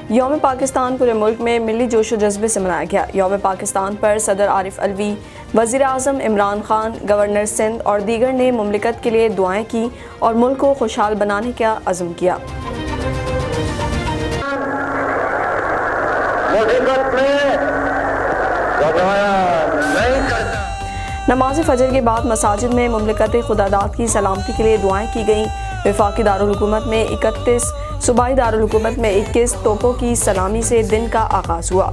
یوم پاکستان پورے ملک میں ملی جوش و جذبے سے منایا گیا۔ یوم پاکستان پر صدر عارف علوی، وزیر اعظم عمران خان، گورنر سندھ اور دیگر نے مملکت کے لیے دعائیں کی اور ملک کو خوشحال بنانے کا عزم کیا۔ نماز فجر کے بعد مساجد میں مملکت خداداد کی سلامتی کے لیے دعائیں کی گئیں۔ وفاقی دارالحکومت میں 31، صوبائی دارالحکومت میں 21 توپوں کی سلامی سے دن کا آغاز ہوا۔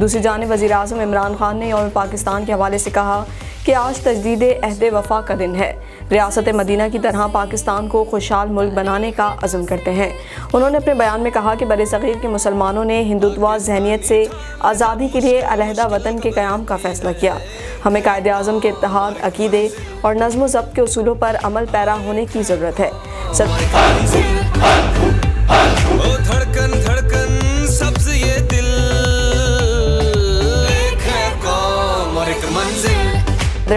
دوسری جانب وزیر اعظم عمران خان نے یوم پاکستان کے حوالے سے کہا کہ آج تجدید عہد وفا کا دن ہے۔ ریاست مدینہ کی طرح پاکستان کو خوشحال ملک بنانے کا عزم کرتے ہیں۔ انہوں نے اپنے بیان میں کہا کہ برصغیر کے مسلمانوں نے ہندوتوا ذہنیت سے آزادی کے لیے علیحدہ وطن کے قیام کا فیصلہ کیا۔ ہمیں قائد اعظم کے اتحاد، عقیدے اور نظم و ضبط کے اصولوں پر عمل پیرا ہونے کی ضرورت ہے۔ صدر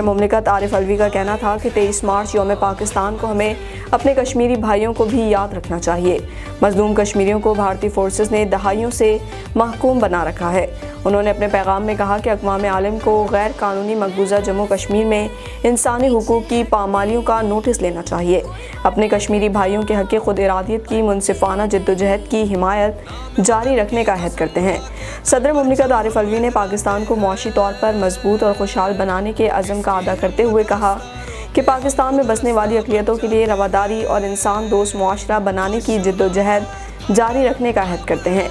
مملکت عارف علوی کا کہنا تھا کہ 23 مارچ یوم پاکستان کو ہمیں اپنے کشمیری بھائیوں کو بھی یاد رکھنا چاہیے۔ مظلوم کشمیریوں کو بھارتی فورسز نے دہائیوں سے محکوم بنا رکھا ہے۔ انہوں نے اپنے پیغام میں کہا کہ اقوام عالم کو غیر قانونی مقبوضہ جموں کشمیر میں انسانی حقوق کی پامالیوں کا نوٹس لینا چاہیے۔ اپنے کشمیری بھائیوں کے حق خود ارادیت کی منصفانہ جدوجہد کی حمایت جاری رکھنے کا عہد کرتے ہیں۔ صدر مملکت عارف علوی نے پاکستان کو معاشی طور پر مضبوط اور خوشحال بنانے کے عزم کا اعادہ کرتے ہوئے کہا کہ پاکستان میں بسنے والی اقلیتوں کے لیے رواداری اور انسان دوست معاشرہ بنانے کی جدوجہد جاری رکھنے کا عہد کرتے ہیں۔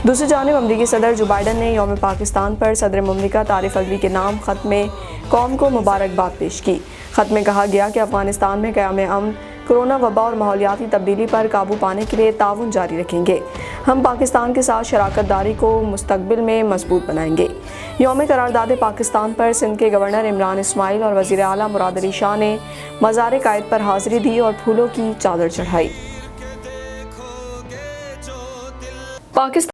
دوسری جانب امریکی صدر جو بائیڈن نے یوم پاکستان پر صدر مملکت عارف علوی کے نام خط میں قوم کو مبارکباد پیش کی۔ خط میں کہا گیا کہ افغانستان میں قیام امن، کرونا وبا اور ماحولیاتی تبدیلی پر قابو پانے کے لیے تعاون جاری رکھیں گے۔ ہم پاکستان کے ساتھ شراکت داری کو مستقبل میں مضبوط بنائیں گے۔ یوم قرارداد پاکستان پر سندھ کے گورنر عمران اسماعیل اور وزیر اعلیٰ مراد علی شاہ نے مزار قائد پر حاضری دی اور پھولوں کی چادر چڑھائی۔